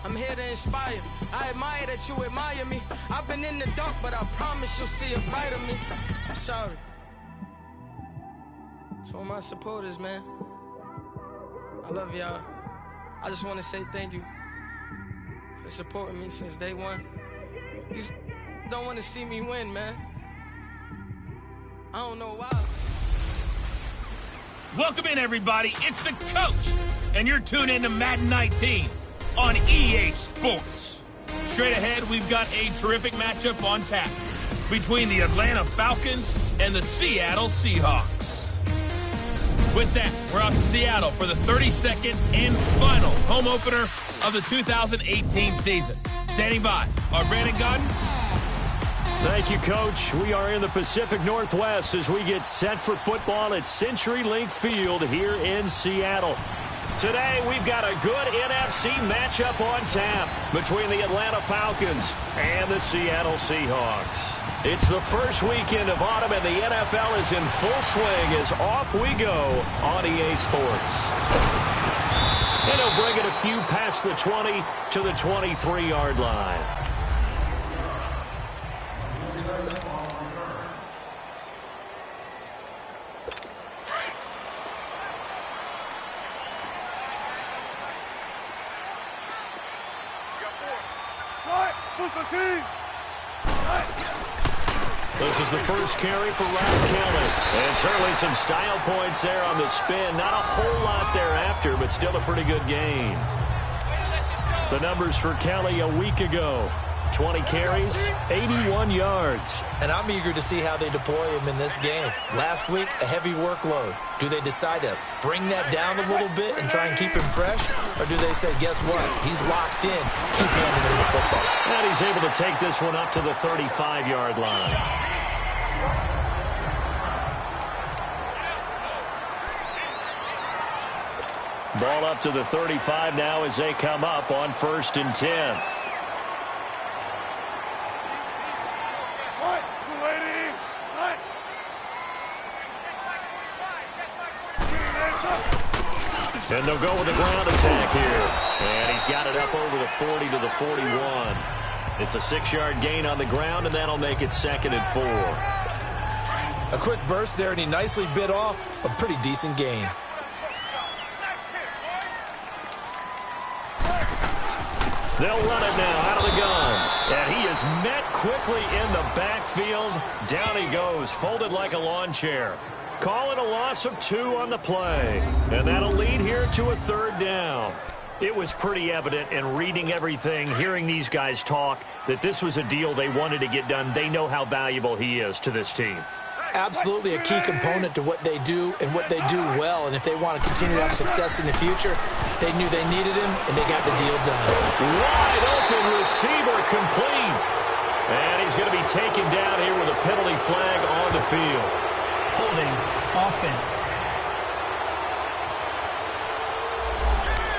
I'm here to inspire. I admire that you admire me. I've been in the dark, but I promise you'll see a brighter me. I'm sorry. To all my supporters, man. I love y'all. I just want to say thank you for supporting me since day one. You don't want to see me win, man. I don't know why. Welcome in, everybody. It's the coach, and you're tuned in to Madden 19 on EA Sports. Straight ahead, we've got a terrific matchup on tap between the Atlanta Falcons and the Seattle Seahawks. With that, we're out to Seattle for the 32nd and final home opener of the 2018 season. Standing by, our Brandon Godden. Thank you, Coach. We are in the Pacific Northwest as we get set for football at CenturyLink Field here in Seattle. Today, we've got a good NFC matchup on tap between the Atlanta Falcons and the Seattle Seahawks. It's the first weekend of autumn, and the NFL is in full swing as off we go on EA Sports. And he'll bring it a few past the 20 to the 23-yard line. This is the first carry for Ryan Kelly. And certainly some style points there on the spin. Not a whole lot thereafter, but still a pretty good gain. The numbers for Kelly a week ago. 20 carries, 81 yards. And I'm eager to see how they deploy him in this game. Last week, a heavy workload. Do they decide to bring that down a little bit and try and keep him fresh? Or do they say, guess what? He's locked in. Keep handing him the football. And he's able to take this one up to the 35-yard line. Ball up to the 35 now as they come up on 1st and 10. And they'll go with the ground attack here. And he's got it up over the 40 to the 41. It's a 6-yard gain on the ground, and that'll make it 2nd and 4. A quick burst there, and he nicely bit off a pretty decent gain. They'll run it now out of the gun. And he is met quickly in the backfield. Down he goes, folded like a lawn chair. Call it a loss of 2 on the play. And that'll lead here to a 3rd down. It was pretty evident in reading everything, hearing these guys talk, that this was a deal they wanted to get done. They know how valuable he is to this team. Absolutely a key component to what they do and what they do well. And if they want to continue to have success in the future, they knew they needed him, and they got the deal done. Wide open receiver complete. And he's going to be taken down here with a penalty flag on the field. Holding offense.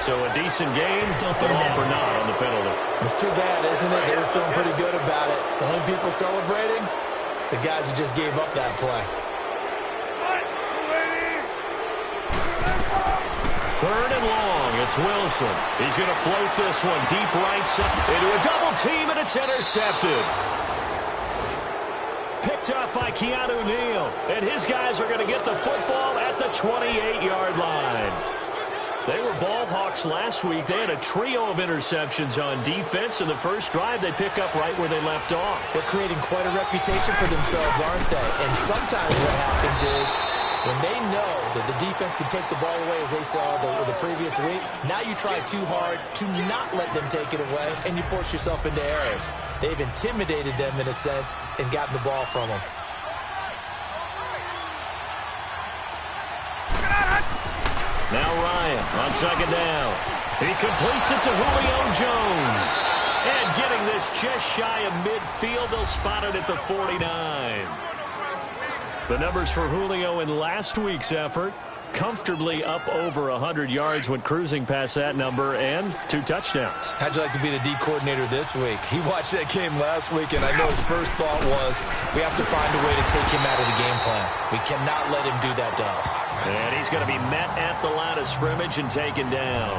So a decent gain, Still but all for naught on the penalty. It's too bad, isn't it? They were feeling pretty good about it. The only people celebrating, the guys who just gave up that play. 3rd and long. It's Wilson. He's going to float this one deep right side into a double team, and it's intercepted. Picked up by Keanu Neal. And his guys are going to get the football at the 28-yard line. They were ball hawks last week. They had a trio of interceptions on defense. In the first drive, they pick up right where they left off. They're creating quite a reputation for themselves, aren't they? And sometimes what happens is when they know that the defense can take the ball away, as they saw the previous week, now you try too hard to not let them take it away, and you force yourself into errors. They've intimidated them in a sense and gotten the ball from them. Now Ryan on 2nd down. He completes it to Julio Jones. And getting this just shy of midfield, they'll spot it at the 49. The numbers for Julio in last week's effort, comfortably up over 100 yards when cruising past that number, and 2 touchdowns. How'd you like to be the D coordinator this week? He watched that game last week, and I know his first thought was, we have to find a way to take him out of the game plan. We cannot let him do that to us. And he's going to be met at the line of scrimmage and taken down.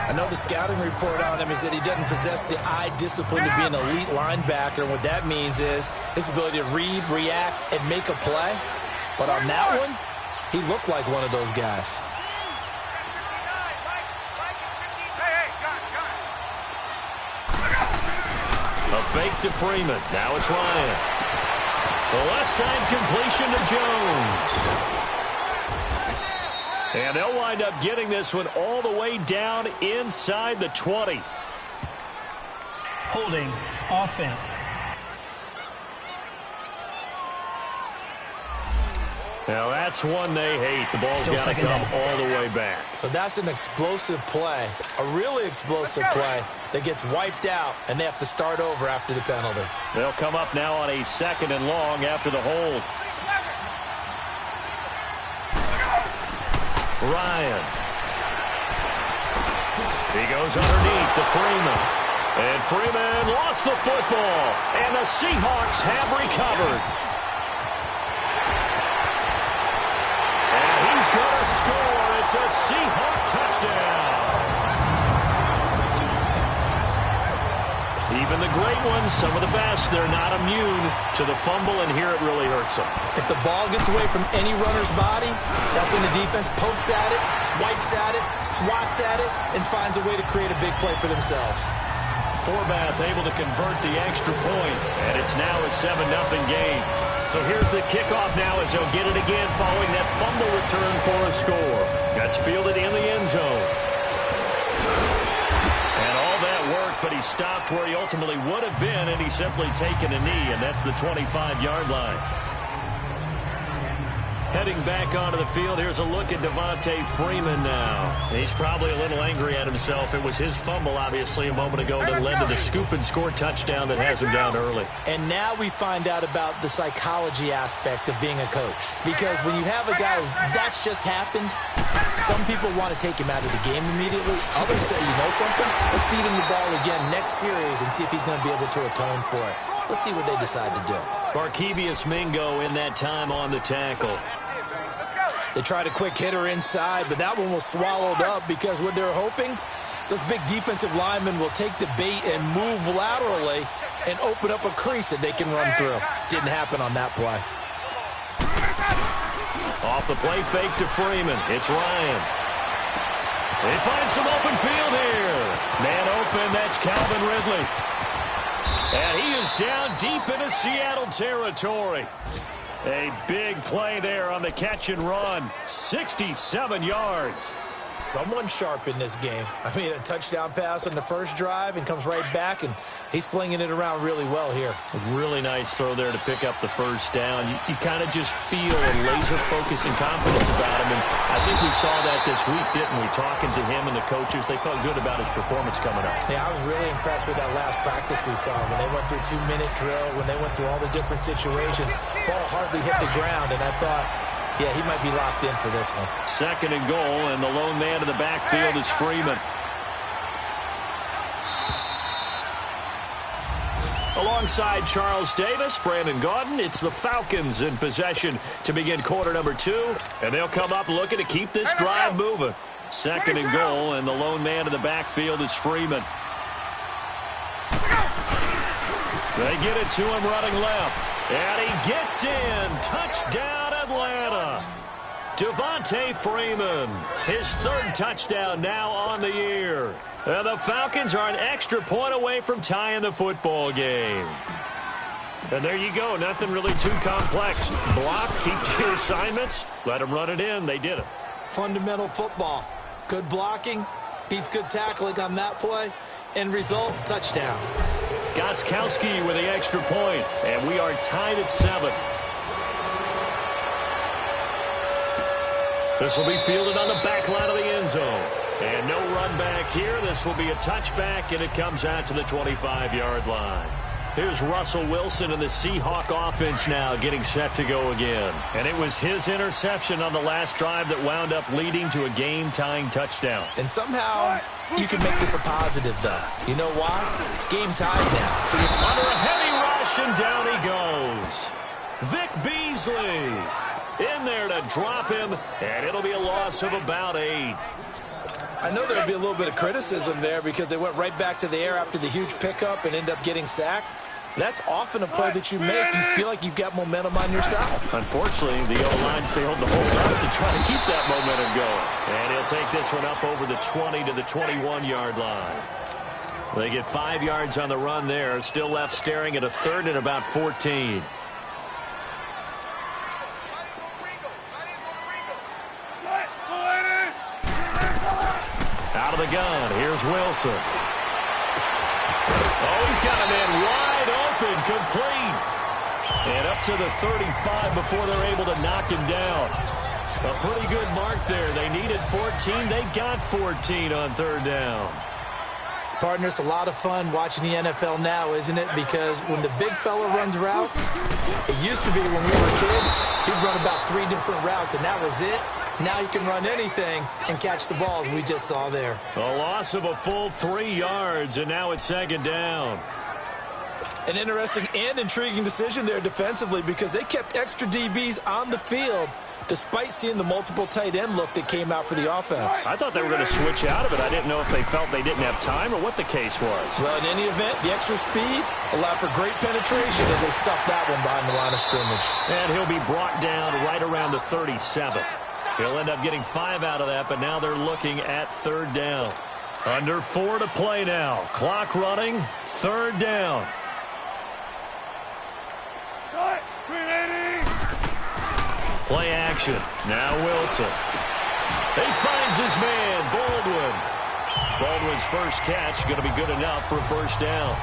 I know the scouting report on him is that he doesn't possess the eye discipline to be an elite linebacker. And what that means is his ability to read, react, and make a play. But on that one, he looked like one of those guys. A fake to Freeman. Now it's Ryan. The left side completion to Jones. And they'll wind up getting this one all the way down inside the 20. Holding offense. Now that's one they hate. The ball's got to come all the way back. So that's an explosive play, a really explosive play that gets wiped out, and they have to start over after the penalty. They'll come up now on a 2nd and long after the hold. Ryan. He goes underneath to Freeman. And Freeman lost the football. And the Seahawks have recovered. And he's going to score. It's a Seahawk touchdown. Even the great ones, some of the best, they're not immune to the fumble, and here it really hurts them. If the ball gets away from any runner's body, that's when the defense pokes at it, swipes at it, swats at it, and finds a way to create a big play for themselves. Forbath able to convert the extra point, and it's now a 7-0 game. So here's the kickoff now as they'll get it again following that fumble return for a score. That's fielded in the end zone. And all that worked, but he stopped where he ultimately would have been, and he's simply taken a knee, and that's the 25-yard line. Heading back onto the field, here's a look at Devontae Freeman now. He's probably a little angry at himself. It was his fumble, obviously, a moment ago that led to the scoop and score touchdown that has him down early. And now we find out about the psychology aspect of being a coach. Because when you have a guy that's just happened, some people want to take him out of the game immediately. Others say, you know something? Let's feed him the ball again next series and see if he's going to be able to atone for it. Let's see what they decide to do. Barkevius Mingo in that time on the tackle. They tried a quick hitter inside, but that one was swallowed up because what they're hoping, those big defensive linemen will take the bait and move laterally and open up a crease that they can run through. Didn't happen on that play. Off the play fake to Freeman. It's Ryan. They find some open field here. Man open, that's Calvin Ridley. And he is down deep into Seattle territory. A big play there on the catch and run. 67 yards. Someone sharp in this game. I mean, a touchdown pass on the first drive and comes right back, and he's flinging it around really well here. A really nice throw there to pick up the first down. You kind of just feel a laser focus and confidence about him, and I think we saw that this week, didn't we? Talking to him and the coaches, they felt good about his performance coming up. Yeah, I was really impressed with that last practice we saw when they went through 2-minute drill, when they went through all the different situations. Ball hardly hit the ground, and I thought, yeah, he might be locked in for this one. 2nd and goal, and the lone man in the backfield is Freeman. Alongside Charles Davis, Brandon Gaudin, it's the Falcons in possession to begin quarter number 2, and they'll come up looking to keep this drive moving. 2nd and goal, and the lone man in the backfield is Freeman. They get it to him running left, and he gets in. Touchdown, Atlanta. Devontae Freeman, his 3rd touchdown now on the year. And the Falcons are an extra point away from tying the football game. And there you go, nothing really too complex. Block, keep your assignments, let them run it in. They did it. Fundamental football. Good blocking, beats good tackling on that play. End result, touchdown. Gostkowski with the extra point, and we are tied at 7. This will be fielded on the back line of the end zone. And no run back here. This will be a touchback, and it comes out to the 25-yard line. Here's Russell Wilson and the Seahawk offense now getting set to go again. And it was his interception on the last drive that wound up leading to a game-tying touchdown. And somehow you can make this a positive, though. You know why? Game tied now. So under a heavy rush, and down he goes. Vic Beasley in there to drop him, and it'll be a loss of about 8. I know there'll be a little bit of criticism there because they went right back to the air after the huge pickup and ended up getting sacked. That's often a play that you make. You feel like you've got momentum on your side. Unfortunately, the O-line failed to hold up to try to keep that momentum going. And he'll take this one up over the 20 to the 21-yard line. They get 5 yards on the run there. Still left staring at a 3rd and about 14. Out of the gun. Here's Wilson. Oh, he's got a man wide open, complete. And up to the 35 before they're able to knock him down. A pretty good mark there. They needed 14. They got 14 on 3rd down. Partner, it's a lot of fun watching the NFL now, isn't it? Because when the big fella runs routes, it used to be when we were kids, he'd run about 3 different routes, and that was it. Now he can run anything and catch the balls we just saw there. A loss of a full 3 yards, and now it's 2nd down. An interesting and intriguing decision there defensively because they kept extra DBs on the field despite seeing the multiple tight end look that came out for the offense. I thought they were going to switch out of it. I didn't know if they felt they didn't have time or what the case was. Well, in any event, the extra speed allowed for great penetration as they stuffed that one behind the line of scrimmage. And he'll be brought down right around the 37. He'll end up getting 5 out of that, but now they're looking at 3rd down. Under 4 to play now. Clock running, 3rd down. Play action. Now Wilson. He finds his man, Baldwin. Baldwin's first catch going to be good enough for a 1st down.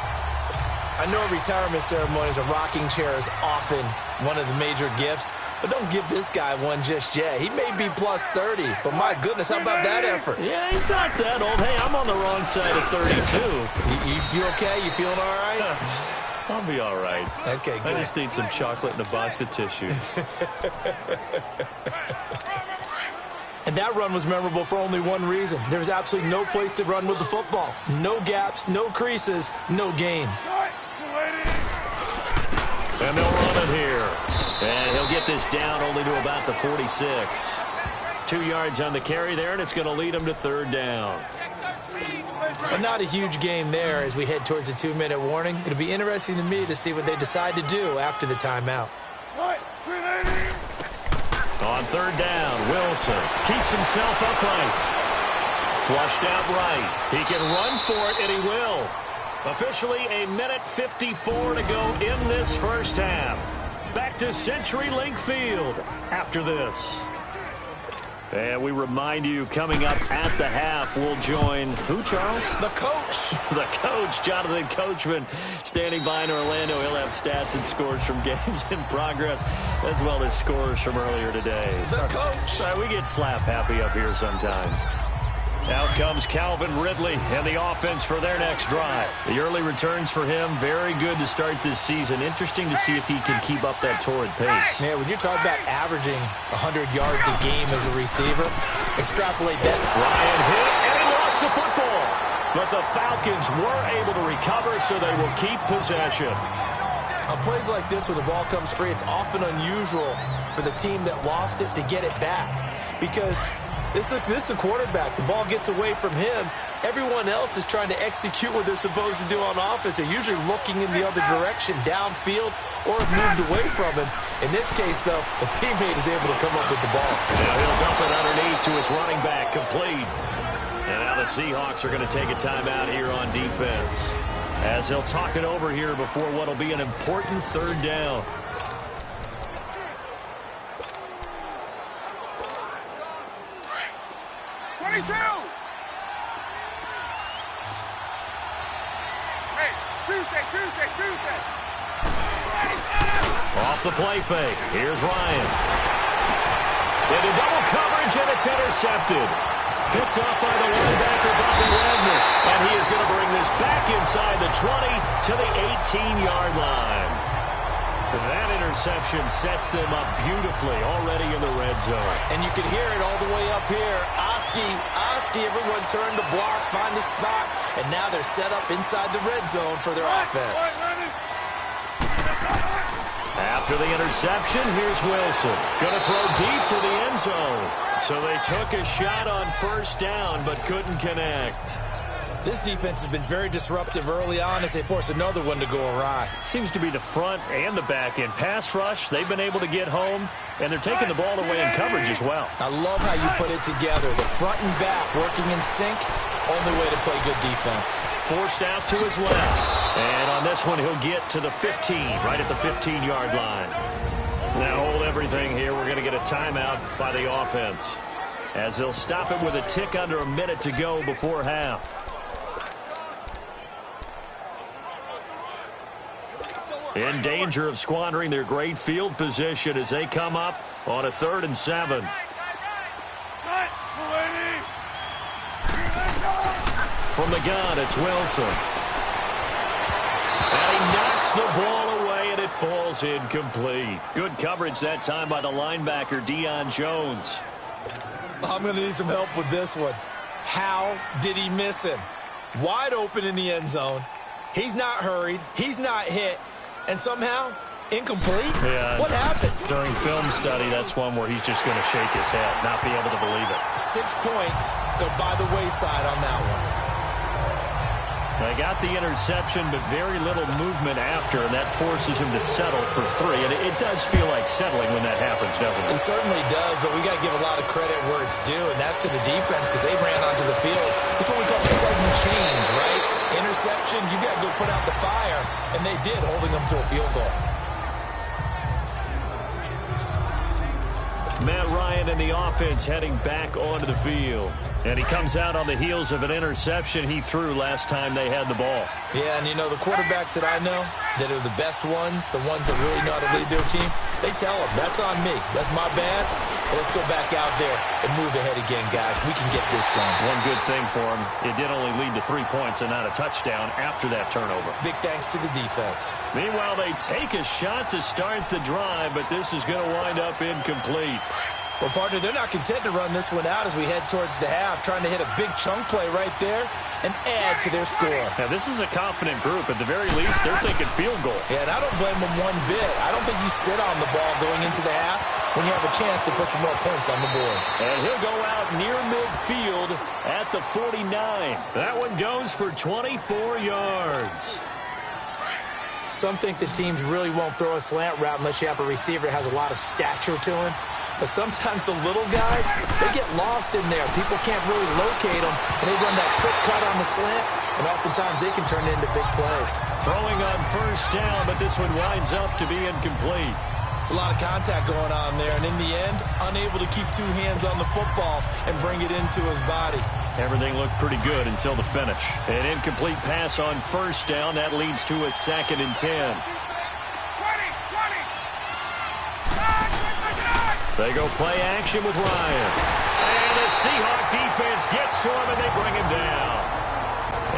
I know retirement ceremonies, a rocking chair is often one of the major gifts, but don't give this guy one just yet. He may be plus 30, but my goodness, how about that effort? Yeah, he's not that old. Hey, I'm on the wrong side of 32. You okay? You feeling all right? I'll be all right. Okay, good. I just need some chocolate and a box of tissues. And that run was memorable for only one reason. There was absolutely no place to run with the football. No gaps, no creases, no gain. And they'll run it here. And he'll get this down only to about the 46. 2 yards on the carry there, and it's going to lead him to 3rd down. But not a huge game there as we head towards the 2-minute warning. It'll be interesting to me to see what they decide to do after the timeout. On 3rd down, Wilson keeps himself upright. Flushed out right. He can run for it, and he will. Officially a minute 54 to go in this first half. Back to CenturyLink Field after this. And we remind you, coming up at the half, we'll join who, Charles? The coach. The coach, Jonathan Coachman, standing by in Orlando. He'll have stats and scores from games in progress, as well as scores from earlier today. The coach. Sorry, we get slap happy up here sometimes. Out comes Calvin Ridley and the offense for their next drive. The early returns for him, very good to start this season. Interesting to see if he can keep up that torrid pace. Yeah, when you're talking about averaging 100 yards a game as a receiver, extrapolate that. Ryan hit, and he lost the football. But the Falcons were able to recover, so they will keep possession. On plays like this, when the ball comes free, it's often unusual for the team that lost it to get it back. Because this is the quarterback. The ball gets away from him. Everyone else is trying to execute what they're supposed to do on offense. They're usually looking in the other direction, downfield, or have moved away from him. In this case, though, a teammate is able to come up with the ball. Now he'll dump it underneath to his running back, complete. And now the Seahawks are going to take a timeout here on defense, as they'll talk it over here before what will be an important 3rd down. Tuesday. Off the play fake. Here's Ryan. Into double coverage, and it's intercepted. Picked off by the linebacker, Buffy Wagner. And he is going to bring this back inside the 20 to the 18-yard line. That interception sets them up beautifully already in the red zone. And you can hear it all the way up here. Oski, everyone turned to block, find the spot, and now they're set up inside the red zone for their offense. After the interception, here's Wilson. Going to throw deep for the end zone. So they took a shot on first down, but couldn't connect. This defense has been very disruptive early on as they force another one to go awry. Seems to be the front and the back end. Pass rush, they've been able to get home, and they're taking the ball away in coverage as well. I love how you put it together. The front and back working in sync, only way to play good defense. Forced out to his left. And on this one, he'll get to the 15, right at the 15-yard line. Now hold everything here. We're going to get a timeout by the offense, as they'll stop it with a tick under a minute to go before half. In danger of squandering their great field position as they come up on a 3rd and 7. From the gun, it's Wilson. And he knocks the ball away, and it falls incomplete. Good coverage that time by the linebacker, Deion Jones. I'm going to need some help with this one. How did he miss him? Wide open in the end zone. He's not hurried. He's not hit. And somehow, incomplete? Yeah. What happened? During film study, that's one where he's just going to shake his head, not be able to believe it. 6 points go by the wayside on that one. They got the interception, but very little movement after, and that forces him to settle for 3. And it does feel like settling when that happens, doesn't it? It certainly does, but we got to give a lot of credit where it's due, and that's to the defense because they ran onto the field. It's what we call sudden change, right? Interception, you got to go put out the fire, and they did, holding them to a field goal. Matt Ryan and the offense heading back onto the field. And he comes out on the heels of an interception he threw last time they had the ball. Yeah, and you know, the quarterbacks that I know that are the best ones, the ones that really know how to lead their team, they tell them, that's on me. That's my bad. But let's go back out there and move ahead again, guys. We can get this done. One good thing for him, it did only lead to 3 points and not a touchdown after that turnover. Big thanks to the defense. Meanwhile, they take a shot to start the drive, but this is going to wind up incomplete. Well, partner, they're not content to run this one out as we head towards the half, trying to hit a big chunk play right there and add to their score. Now, this is a confident group. At the very least, they're thinking field goal. Yeah, and I don't blame them one bit. I don't think you sit on the ball going into the half when you have a chance to put some more points on the board. And he'll go out near midfield at the 49. That one goes for 24 yards. Some think the teams really won't throw a slant route unless you have a receiver that has a lot of stature to him. But sometimes the little guys, they get lost in there. People can't really locate them, and they run that quick cut on the slant, and oftentimes they can turn it into big plays. Throwing on first down, but this one winds up to be incomplete. It's a lot of contact going on there, and in the end, unable to keep 2 hands on the football and bring it into his body. Everything looked pretty good until the finish. An incomplete pass on first down. That leads to a 2nd and 10. They go play action with Ryan. And the Seahawk defense gets to him, and they bring him down.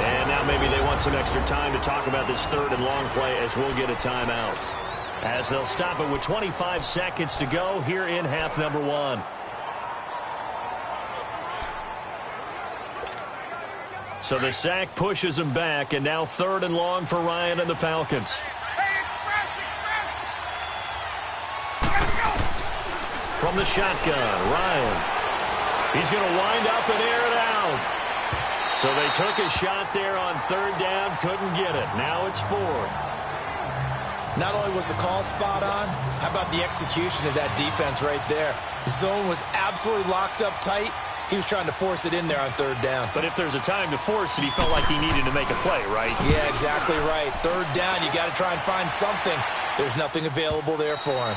And now maybe they want some extra time to talk about this 3rd and long play as we'll get a timeout. As they'll stop it with 25 seconds to go here in half number 1. So the sack pushes him back, and now 3rd and long for Ryan and the Falcons. From the shotgun, Ryan. He's going to wind up and air it out. So they took a shot there on 3rd down, couldn't get it. Now it's 4th. Not only was the call spot on, how about the execution of that defense right there? The zone was absolutely locked up tight. He was trying to force it in there on 3rd down. But if there's a time to force it, he felt like he needed to make a play, right? Yeah, exactly right. 3rd down, you got to try and find something. There's nothing available there for him.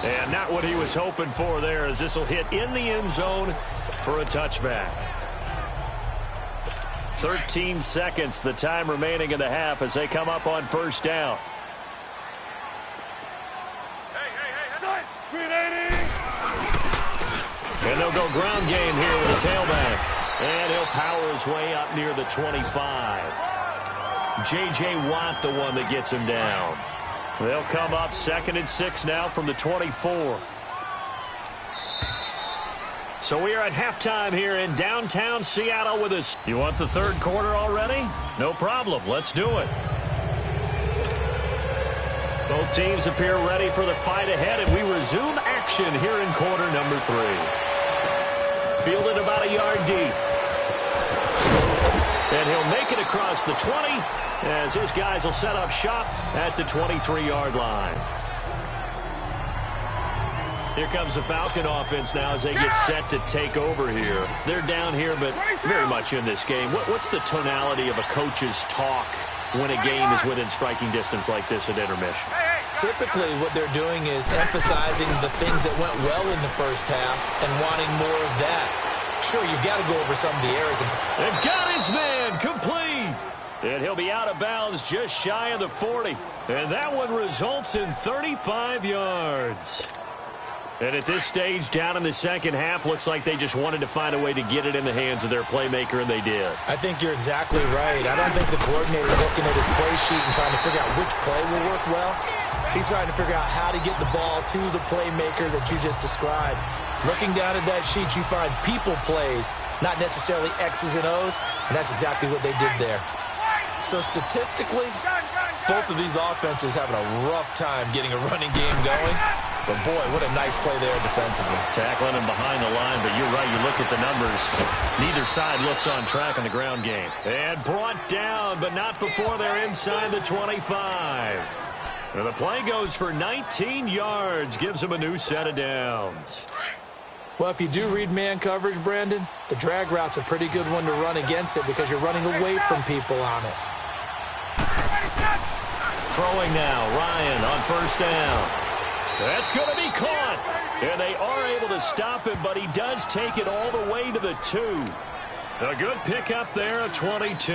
And not what he was hoping for there, as this will hit in the end zone for a touchback. 13 seconds, the time remaining in the half as they come up on first down. And they'll go ground game here with a tailback. And he'll power his way up near the 25. J.J. Watt, the one that gets him down. They'll come up 2nd and 6 now from the 24. So we are at halftime here in downtown Seattle with us. You want the 3rd quarter already? No problem. Let's do it. Both teams appear ready for the fight ahead, and we resume action here in quarter number 3. Fielded about a yard deep. And he'll make it across the 20 as his guys will set up shop at the 23-yard line. Here comes the Falcon offense now as they get set to take over here. They're down here, but very much in this game. What's the tonality of a coach's talk when a game is within striking distance like this at intermission? Typically, what they're doing is emphasizing the things that went well in the first half and wanting more of that. Sure, you've got to go over some of the errors. And got his man complete. And he'll be out of bounds just shy of the 40. And that one results in 35 yards. And at this stage, down in the second half, looks like they just wanted to find a way to get it in the hands of their playmaker, and they did. I think you're exactly right. I don't think the coordinator's looking at his play sheet and trying to figure out which play will work well. He's trying to figure out how to get the ball to the playmaker that you just described. Looking down at that sheet, you find people plays, not necessarily X's and O's, and that's exactly what they did there. So statistically, both of these offenses having a rough time getting a running game going. But, boy, what a nice play there defensively. Tackling him behind the line, but you're right. You look at the numbers. Neither side looks on track in the ground game. And brought down, but not before they're inside the 25. And the play goes for 19 yards. Gives them a new set of downs. Well, if you do read man coverage, Brandon, the drag route's a pretty good one to run against it because you're running away from people on it. Throwing now, Ryan on first down. That's going to be caught. And they are able to stop him, but he does take it all the way to the 2. A good pickup there at 22.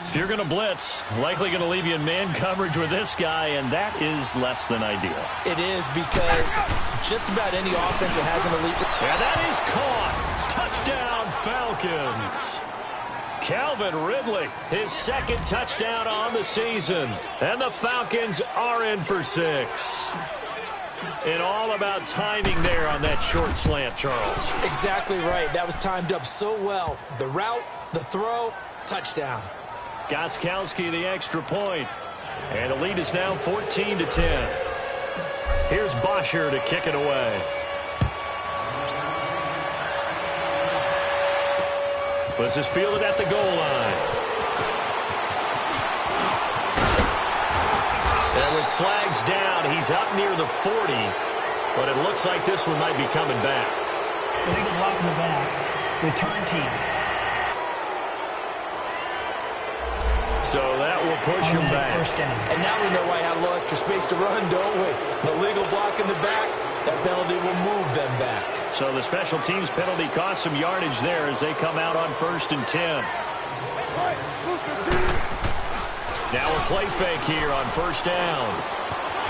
If you're going to blitz, likely going to leave you in man coverage with this guy, and that is less than ideal. It is because just about any offense that has an elite... And that is caught. Touchdown, Falcons. Calvin Ridley, his second touchdown on the season. And the Falcons are in for 6. And all about timing there on that short slant, Charles. Exactly right. That was timed up so well. The route, the throw, touchdown. Gostkowski the extra point. And the lead is now 14-10. Here's Bosher to kick it away. This is fielded at the goal line. And with flags down, he's up near the 40. But it looks like this one might be coming back. Illegal block in the back. Return team. So that will push him back. First down. And now we know why he had a little extra space to run, don't we? An illegal block in the back. That penalty will move them back. So the special teams penalty cost some yardage there as they come out on 1st and 10. Now a play fake here on first down.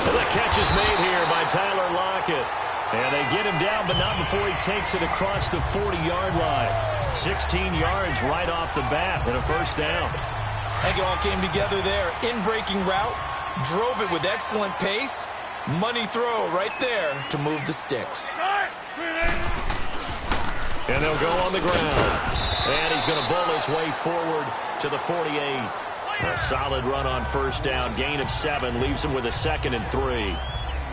And the catch is made here by Tyler Lockett. And they get him down, but not before he takes it across the 40-yard line. 16 yards right off the bat and a first down. I think it all came together there. In-breaking route, drove it with excellent pace. Money throw right there to move the sticks. And they'll go on the ground. And he's going to bull his way forward to the 48. A solid run on first down. Gain of 7 leaves him with a 2nd and 3.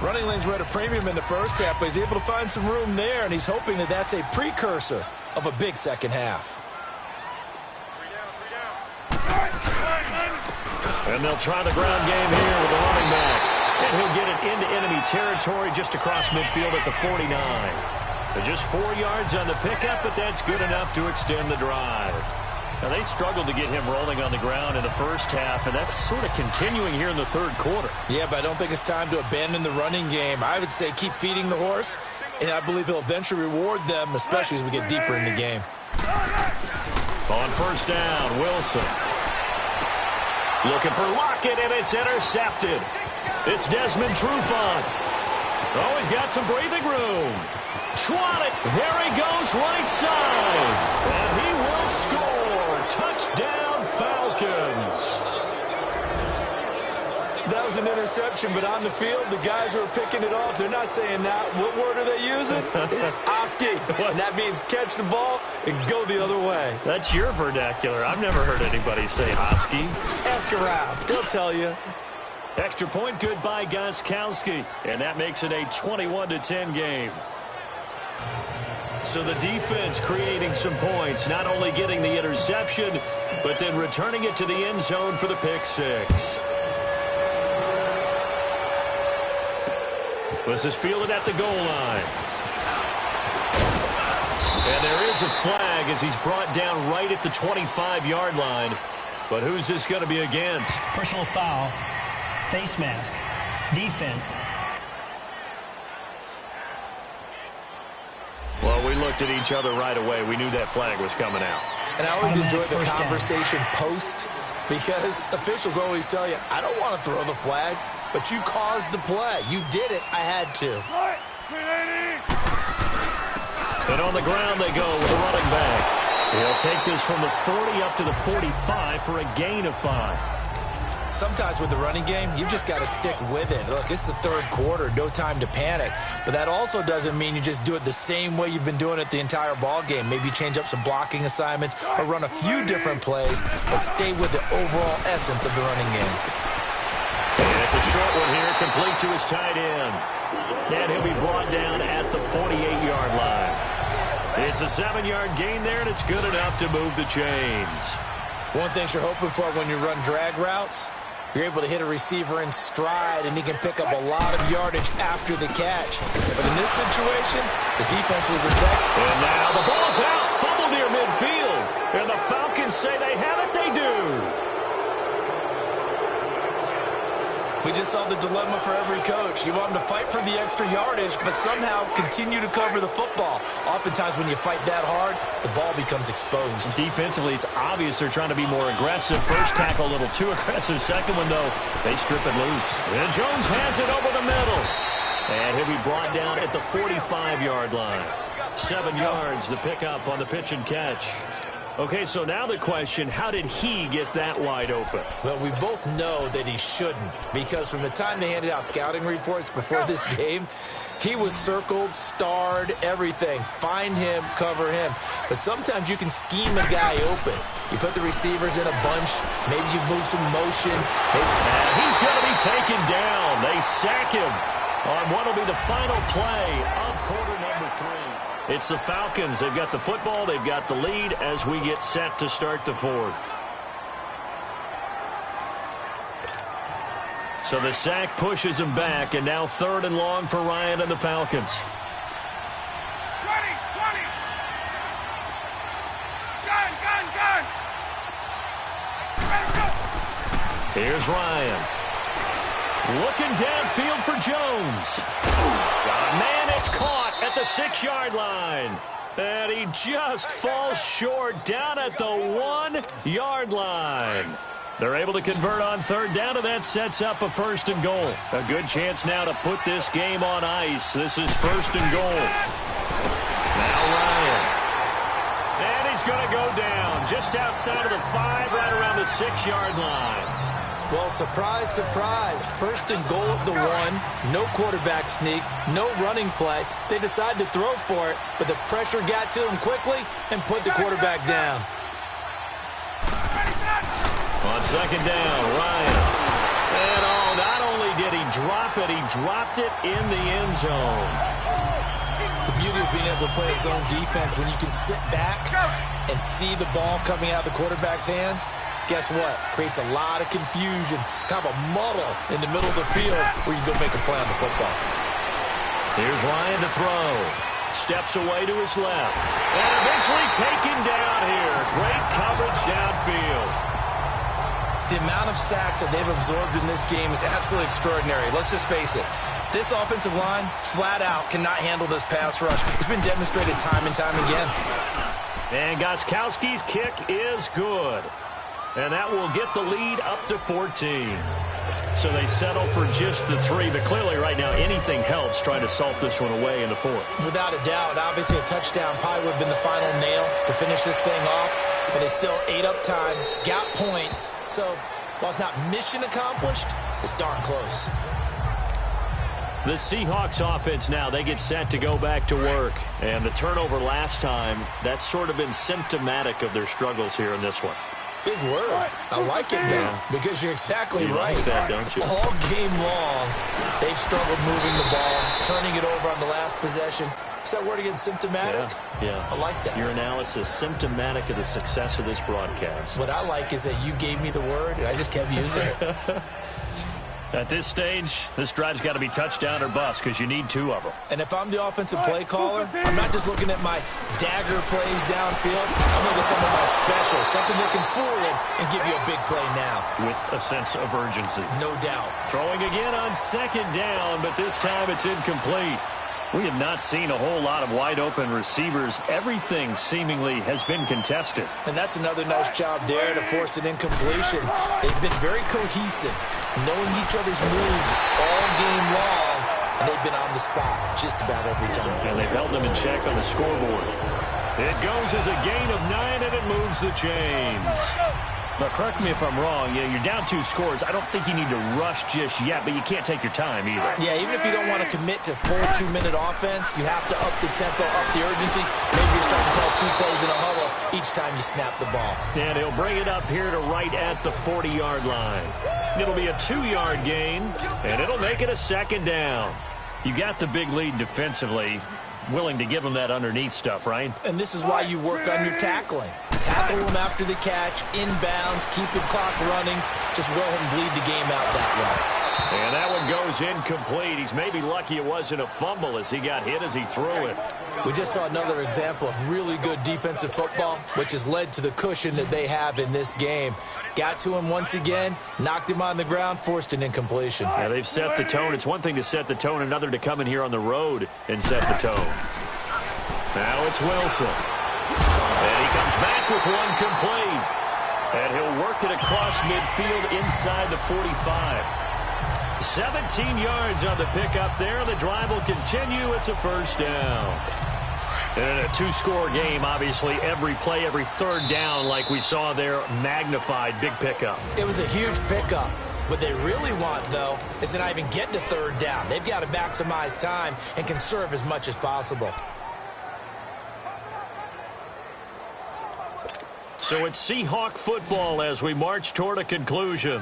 Running lanes were at a premium in the first half, but he's able to find some room there, and he's hoping that that's a precursor of a big second half. And they'll try the ground game here with the running back. And he'll get it into enemy territory just across midfield at the 49. Just 4 yards on the pickup, but that's good enough to extend the drive. Now, they struggled to get him rolling on the ground in the first half, and that's sort of continuing here in the third quarter. Yeah, but I don't think it's time to abandon the running game. I would say keep feeding the horse, and I believe he'll eventually reward them, especially as we get deeper in the game. On first down, Wilson. Looking for Lockett, and it's intercepted. It's Desmond Trufant. Oh, he's got some breathing room. Trot it. There he goes, right side. And he will score. Touchdown, Falcons. That was an interception, but on the field, the guys who are picking it off, they're not saying that. What word are they using? It's Oski. And that means catch the ball and go the other way. That's your vernacular. I've never heard anybody say Oski. Ask around. They'll tell you. Extra point good by Gostkowski. And that makes it a 21-10 game. So the defense creating some points, not only getting the interception, but then returning it to the end zone for the pick six. This is fielded at the goal line. And there is a flag as he's brought down right at the 25-yard line. But who's this going to be against? Personal foul, face mask, defense. Well, we looked at each other right away. We knew that flag was coming out. And I always enjoy the First down. conversation post, because officials always tell you, I don't want to throw the flag, but you caused the play. You did it. I had to. And on the ground they go with a running back. He'll take this from the 40 up to the 45 for a gain of 5. Sometimes with the running game, you've just got to stick with it. Look, it's the third quarter, no time to panic. But that also doesn't mean you just do it the same way you've been doing it the entire ball game. Maybe change up some blocking assignments or run a few different plays, but stay with the overall essence of the running game. And it's a short one here, complete to his tight end. And he'll be brought down at the 48-yard line. It's a 7-yard gain there, and it's good enough to move the chains. One thing you're hoping for when you run drag routes, you're able to hit a receiver in stride, and he can pick up a lot of yardage after the catch. But in this situation, the defense was effective. And now the ball's out, fumble near midfield. And the Falcons say they have it, they do. We just saw the dilemma for every coach. You want them to fight for the extra yardage, but somehow continue to cover the football. Oftentimes when you fight that hard, the ball becomes exposed. Defensively, it's obvious they're trying to be more aggressive. First tackle a little too aggressive. Second one, though, they strip it loose. And Jones has it over the middle. And he'll be brought down at the 45-yard line. 7 yards, the pickup on the pitch and catch. Okay, so now the question, how did he get that wide open? Well, we both know that he shouldn't, because from the time they handed out scouting reports before this game, he was circled, starred, everything. Find him, cover him. But sometimes you can scheme a guy open. You put the receivers in a bunch. Maybe you move some motion. And he's going to be taken down. They sack him on what will be the final play of quarter number 3. It's the Falcons. They've got the football. They've got the lead as we get set to start the 4th. So the sack pushes him back, and now 3rd and long for Ryan and the Falcons. 20. Gun. Here's Ryan. Looking downfield for Jones. Got a man, it's caught at the 6-yard line. And he just falls short down at the 1-yard line. They're able to convert on 3rd down, and that sets up a 1st and goal. A good chance now to put this game on ice. This is 1st and goal. Now Ryan. And he's going to go down just outside of the 5, right around the 6-yard line. Well, surprise, surprise. 1st and goal at the 1. No quarterback sneak. No running play. They decide to throw for it, but the pressure got to them quickly and put the quarterback down. On 2nd down, Ryan. And not only did he drop it, he dropped it in the end zone. The beauty of being able to play his own defense, when you can sit back and see the ball coming out of the quarterback's hands, guess what? Creates a lot of confusion, kind of a muddle in the middle of the field where you go make a play on the football. Here's Ryan to throw. Steps away to his left. And eventually taken down here. Great coverage downfield. The amount of sacks that they've absorbed in this game is absolutely extraordinary. Let's just face it. This offensive line, flat out, cannot handle this pass rush. It's been demonstrated time and time again. And Gostkowski's kick is good. And that will get the lead up to 14. So they settle for just the 3, but clearly right now anything helps trying to salt this one away in the 4th. Without a doubt, obviously a touchdown probably would have been the final nail to finish this thing off, but they still ate up time, got points. So while it's not mission accomplished, it's darn close. The Seahawks offense now, they get set to go back to work. And the turnover last time, that's sort of been symptomatic of their struggles here in this one. Big word. I like it now because you're exactly right. Like that, don't you? All game long, they've struggled moving the ball, turning it over on the last possession. Is that word again, symptomatic? Yeah. I like that. Your analysis, symptomatic of the success of this broadcast. What I like is that you gave me the word, and I just kept using it. At this stage, this drive's got to be touchdown or bust because you need 2 of them. And if I'm the offensive play caller, I'm not just looking at my dagger plays downfield. I'm looking at some of my specials, something that can fool them and give you a big play now. With a sense of urgency. No doubt. Throwing again on 2nd down, but this time it's incomplete. We have not seen a whole lot of wide-open receivers. Everything seemingly has been contested. And that's another nice job there to force an incompletion. They've been very cohesive, knowing each other's moves all game long, and they've been on the spot just about every time. And they've held them in check on the scoreboard. It goes as a gain of 9, and it moves the chains. Now, correct me if I'm wrong. You're down 2 scores. I don't think you need to rush just yet, but you can't take your time either. Yeah, even if you don't want to commit to full 2-minute offense, you have to up the tempo, up the urgency. Maybe you're starting to call 2 plays in a huddle each time you snap the ball. And he'll bring it up here to right at the 40-yard line. It'll be a 2-yard gain, and it'll make it a 2nd down. You got the big lead defensively. Willing to give them that underneath stuff, right? And this is why you work on your tackling. Tackle them after the catch, inbounds, keep the clock running. Just go ahead and bleed the game out that way. And that one goes incomplete. He's maybe lucky it wasn't a fumble as he got hit as he threw it. We just saw another example of really good defensive football, which has led to the cushion that they have in this game. Got to him once again, knocked him on the ground, forced an incompletion. Yeah, they've set the tone. It's one thing to set the tone, another to come in here on the road and set the tone. Now it's Wilson. And he comes back with one complete. And he'll work it across midfield inside the 45. 17 yards on the pickup there. The drive will continue. It's a 1st down. And in a 2-score game, obviously, every play, every 3rd down, like we saw there, magnified, big pickup. It was a huge pickup. What they really want, though, is to not even get to 3rd down. They've got to maximize time and conserve as much as possible. So it's Seahawk football as we march toward a conclusion.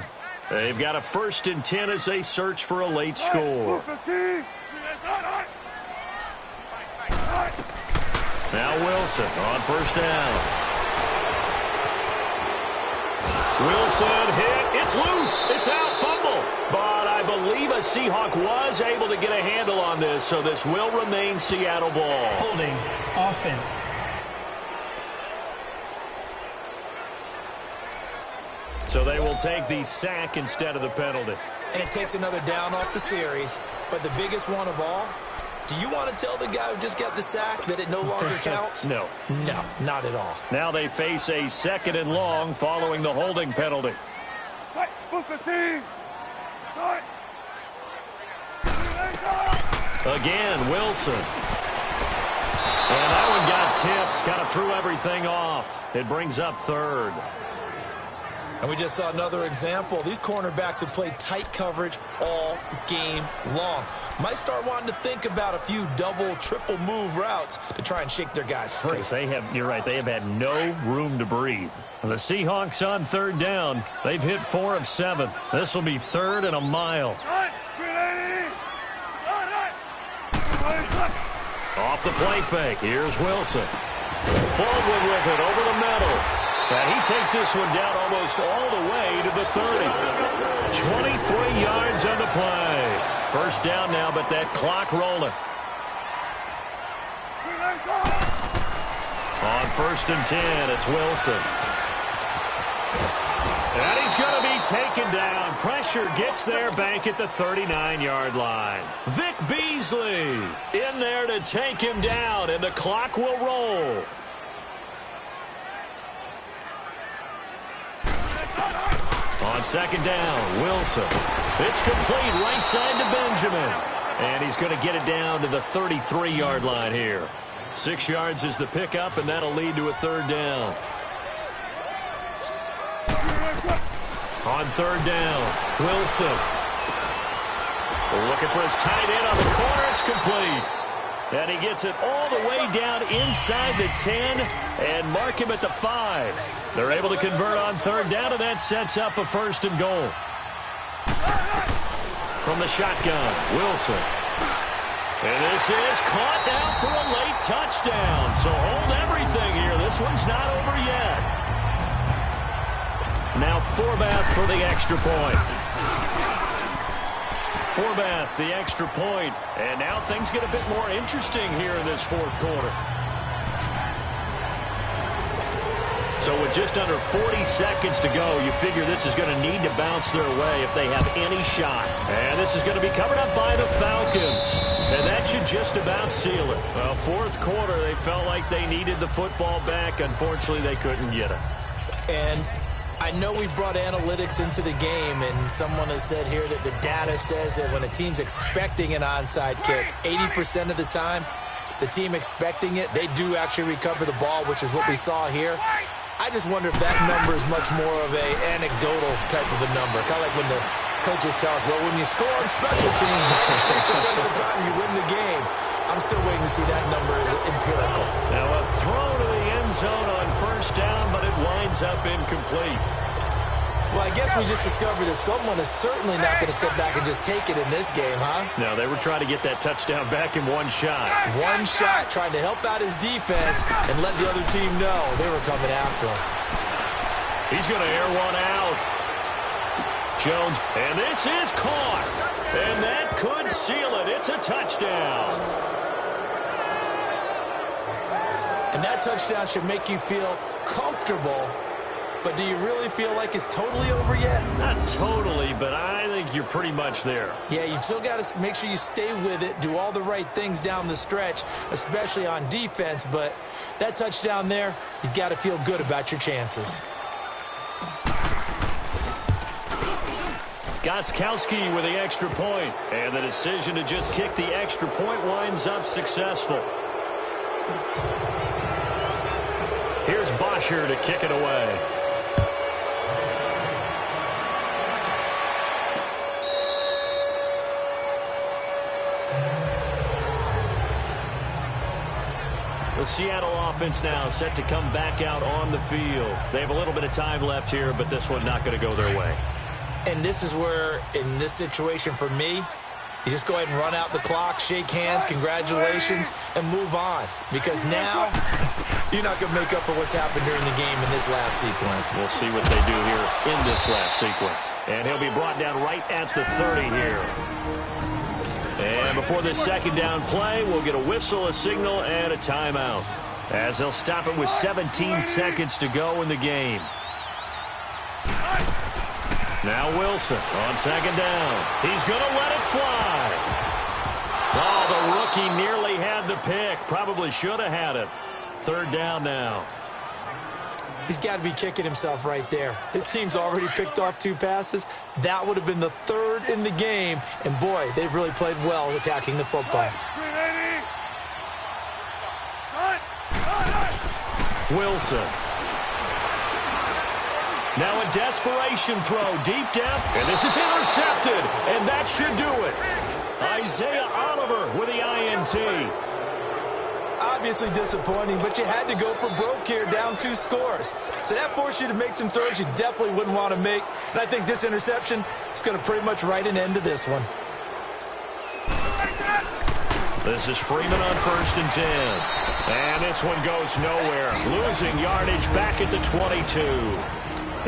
They've got a 1st and 10 as they search for a late score. Now Wilson on 1st down. Wilson hit. It's loose. It's out. Fumble. But I believe a Seahawk was able to get a handle on this, so this will remain Seattle ball. Holding offense. So they will take the sack instead of the penalty. And it takes another down off the series. But the biggest one of all, do you want to tell the guy who just got the sack that it no longer counts? No. No, not at all. Now they face a 2nd and long following the holding penalty. Again, Wilson. And that one got tipped. Kind of threw everything off. It brings up 3rd. And we just saw another example. These cornerbacks have played tight coverage all game long. Might start wanting to think about a few double, triple move routes to try and shake their guys free. You're right, they have had no room to breathe. The Seahawks on 3rd down. They've hit 4 of 7. This will be 3rd and a mile. Off the play fake. Here's Wilson. Baldwin with it over the middle. And he takes this one down almost all the way to the 30. 23 yards on the play. 1st down now, but that clock rolling. On 1st and 10, it's Wilson. And he's going to be taken down. Pressure gets there back at the 39-yard line. Vic Beasley in there to take him down, and the clock will roll. On 2nd down, Wilson. It's complete right side to Benjamin. And he's going to get it down to the 33-yard line here. 6 yards is the pickup, and that'll lead to a 3rd down. On 3rd down, Wilson. Looking for his tight end on the corner. It's complete. And he gets it all the way down inside the 10 and mark him at the 5. They're able to convert on 3rd down, and that sets up a 1st and goal. From the shotgun, Wilson. And this is caught now for a late touchdown. So hold everything here. This one's not over yet. Now Forbath for the extra point. Forbath, the extra point. And now things get a bit more interesting here in this fourth quarter. So with just under 40 seconds to go, you figure this is going to need to bounce their way if they have any shot. And this is going to be covered up by the Falcons. And that should just about seal it. Well, fourth quarter, they felt like they needed the football back. Unfortunately, they couldn't get it. And I know we brought analytics into the game, and someone has said here that the data says that when a team's expecting an onside kick, 80% of the time, the team expecting it, they do actually recover the ball, which is what we saw here. I just wonder if that number is much more of a anecdotal type of a number. Kind of like when the coaches tell us, well, when you score on special teams, 93% of the time you win the game. I'm still waiting to see that number as empirical. Now a throw to the end zone on first down, but it winds up incomplete. Well, I guess we just discovered that someone is certainly not going to sit back and just take it in this game, huh? No, they were trying to get that touchdown back in one shot. One shot, trying to help out his defense and let the other team know they were coming after him. He's going to air one out. Jones, and this is caught. And that could seal it. It's a touchdown. And that touchdown should make you feel comfortable. But do you really feel like it's totally over yet? Not totally, but I think you're pretty much there. Yeah, you've still got to make sure you stay with it, do all the right things down the stretch, especially on defense. But that touchdown there, you've got to feel good about your chances. Gostkowski with the extra point. And the decision to just kick the extra point winds up successful. Here's Bosher to kick it away. The Seattle offense now set to come back out on the field. They have a little bit of time left here, but this one not going to go their way. And this is where, in this situation for me, you just go ahead and run out the clock, shake hands, congratulations, and move on. Because now, you're not going to make up for what's happened during the game in this last sequence. We'll see what they do here in this last sequence. And he'll be brought down right at the 30 here. And before this second down play, we'll get a whistle, a signal, and a timeout, as they'll stop it with 17 seconds to go in the game. Now Wilson on second down. He's going to let it fly. Oh, the rookie nearly had the pick. Probably should have had it. Third down now. He's got to be kicking himself right there. His team's already picked off 2 passes. That would have been the 3rd in the game. And, boy, they've really played well attacking the football. Wilson. Now a desperation throw, deep depth, and this is intercepted, and that should do it. Isaiah Oliver with the INT. Obviously disappointing, but you had to go for broke here, down 2 scores. So that forced you to make some throws you definitely wouldn't want to make. And I think this interception is going to pretty much write an end to this one. This is Freeman on 1st and 10. And this one goes nowhere. Losing yardage back at the 22.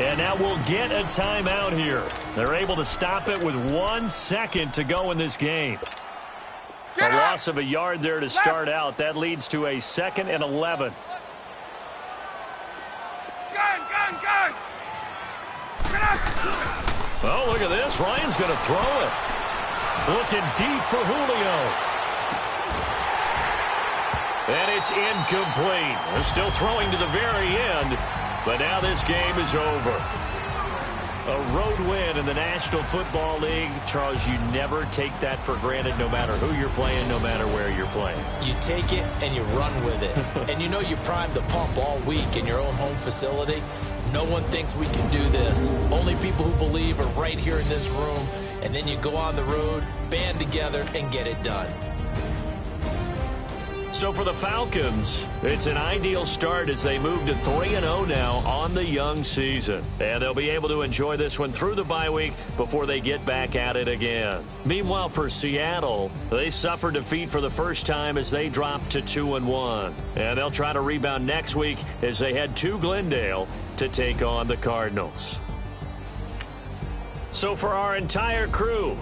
And now we'll get a timeout here. They're able to stop it with 1 second to go in this game. A loss of a yard there to start out. That leads to a 2nd and 11. Oh, look at this. Ryan's going to throw it. Looking deep for Julio. And it's incomplete. They're still throwing to the very end. But now this game is over. A road win in the National Football League. Charles, you never take that for granted no matter who you're playing, no matter where you're playing. You take it and you run with it. And you know you primed the pump all week in your own home facility. No one thinks we can do this. Only people who believe are right here in this room. And then you go on the road, band together, and get it done. So for the Falcons, it's an ideal start as they move to 3-0 now on the young season. And they'll be able to enjoy this one through the bye week before they get back at it again. Meanwhile, for Seattle, they suffered defeat for the first time as they dropped to 2-1. And they'll try to rebound next week as they head to Glendale to take on the Cardinals. So for our entire crew,